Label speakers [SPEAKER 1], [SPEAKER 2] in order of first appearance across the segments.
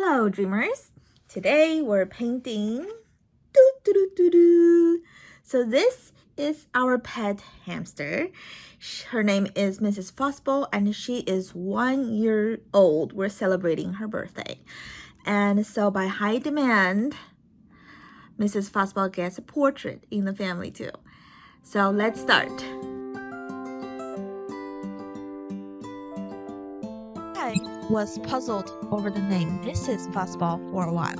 [SPEAKER 1] Hello, dreamers. Today we're painting. Doo, doo, doo, doo, doo. So this is our pet hamster. Her name is Mrs. Fussball and she is 1 year old. We're celebrating her birthday. And so by high demand, Mrs. Fussball gets a portrait in the family too. So let's start.
[SPEAKER 2] I was puzzled over the name Mrs. Fussball for a while.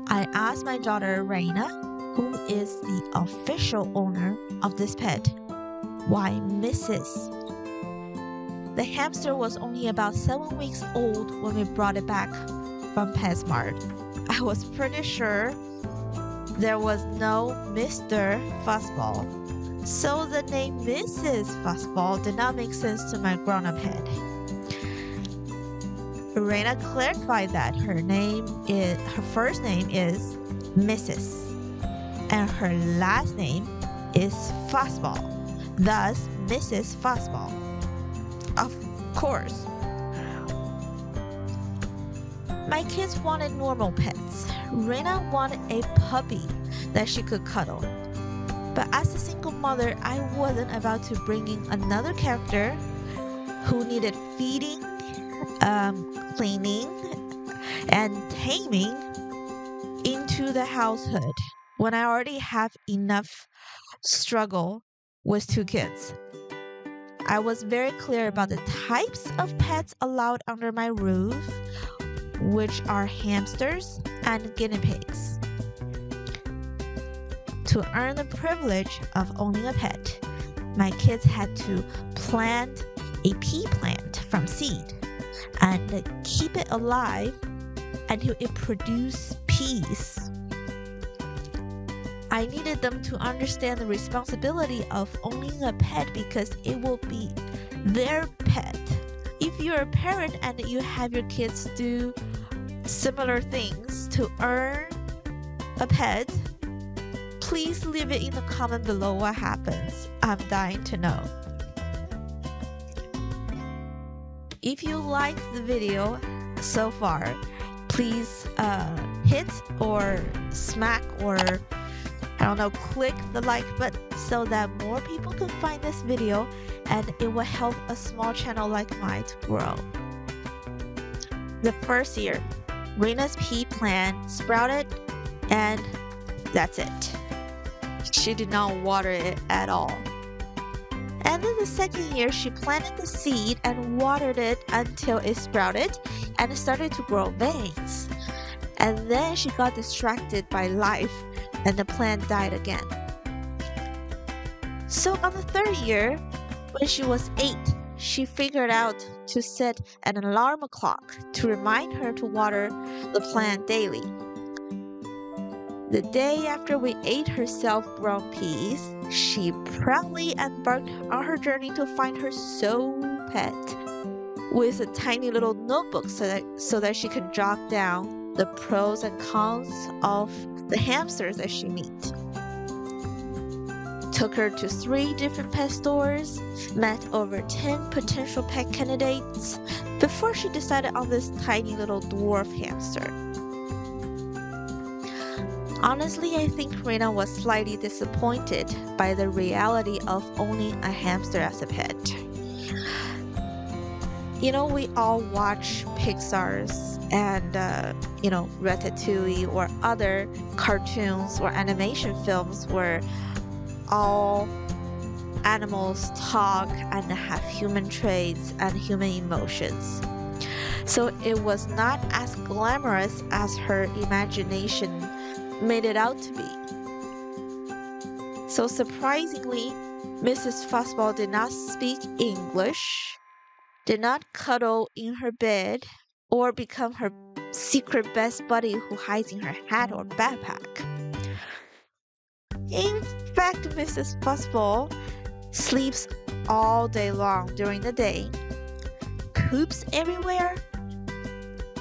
[SPEAKER 2] I asked my daughter Raina, who is the official owner of this pet, why Mrs. The hamster was only about 7 weeks old when we brought it back from PetSmart. I was pretty sure there was no Mr. Fussball, so the name Mrs. Fussball did not make sense to my grown-up head. Raina clarified that her first name is Mrs. and her last name is Fussball, thus Mrs. Fussball. Of course. My kids wanted normal pets. Raina wanted a puppy that she could cuddle. But as a single mother, I wasn't about to bring in another character who needed feeding, cleaning, and taming into the household when I already have enough struggle with 2 kids. I was very clear about the types of pets allowed under my roof, which are hamsters and guinea pigs. To earn the privilege of owning a pet, my kids had to plant a pea plant from seed and keep it alive until it produced peas. I needed them to understand the responsibility of owning a pet because it will be their pet. If you're a parent and you have your kids do similar things to earn a pet, please leave it in the comment below what happens. I'm dying to know. If you liked the video so far, please hit or smack or click the like button so that more people can find this video and it will help a small channel like mine to grow. The first year, Raina's pea plant sprouted and that's it. She did not water it at all. And then the second year, she planted the seed and watered it until it sprouted and started to grow veins. And then she got distracted by life and the plant died again. So on the third year, when she was 8, she figured out to set an alarm clock to remind her to water the plant daily. The day after we ate her self-grown peas, she proudly embarked on her journey to find her soul pet with a tiny little notebook so that she can jot down the pros and cons of the hamsters that she meets. Took her to 3 different pet stores, met over 10 potential pet candidates before she decided on this tiny little dwarf hamster. Honestly, I think Raina was slightly disappointed by the reality of owning a hamster as a pet. We all watch Pixar's and, Ratatouille or other cartoons or animation films where all animals talk and have human traits and human emotions. So it was not as glamorous as her imagination made it out to be. So surprisingly, Mrs. Fussball did not speak English, did not cuddle in her bed, or become her secret best buddy who hides in her hat or backpack. In fact, Mrs. Fussball sleeps all day long during the day, poops everywhere,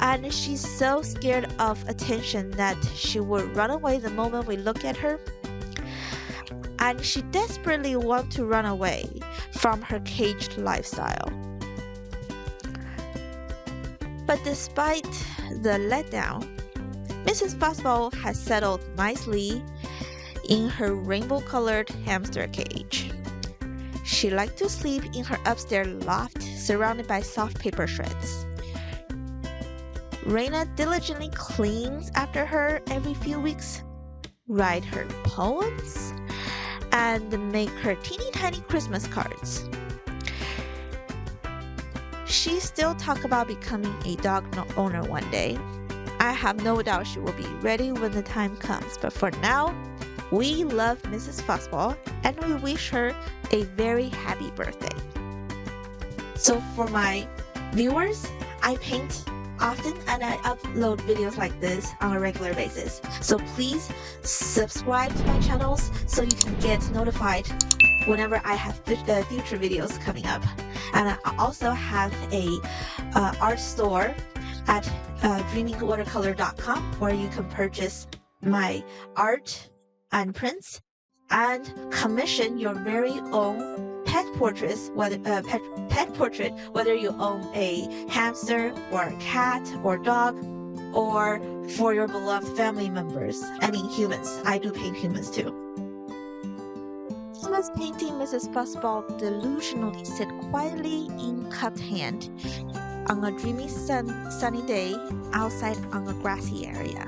[SPEAKER 2] and she's so scared of attention that she would run away the moment we look at her. And she desperately wants to run away from her caged lifestyle. But despite the letdown, Mrs. Fussball has settled nicely in her rainbow-colored hamster cage. She likes to sleep in her upstairs loft surrounded by soft paper shreds. Raina diligently cleans after her every few weeks, write her poems, and make her teeny tiny Christmas cards. She still talks about becoming a dog owner one day. I have no doubt she will be ready when the time comes, but for now, we love Mrs. Fussball and we wish her a very happy birthday. So for my viewers, I paint often and I upload videos like this on a regular basis. So please subscribe to my channels so you can get notified whenever I have future videos coming up. And I also have a art store at dreamingwatercolor.com where you can purchase my art and prints and commission your very own pet portraits, whether whether you own a hamster or a cat or dog, or for your beloved family members. I mean humans. I do paint humans too. Christmas painting Mrs. Fussball delusionally sit quietly in cupped hand on a dreamy sunny day outside on a grassy area.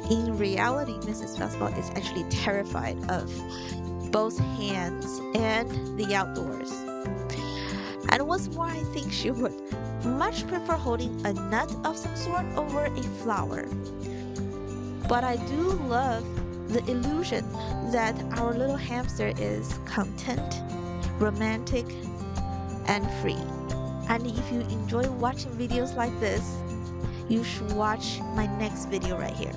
[SPEAKER 2] In reality, Mrs. Fussball is actually terrified of both hands and the outdoors. And what's more, I think she would much prefer holding a nut of some sort over a flower. But I do love the illusion that our little hamster is content, romantic, and free. And if you enjoy watching videos like this, you should watch my next video right here.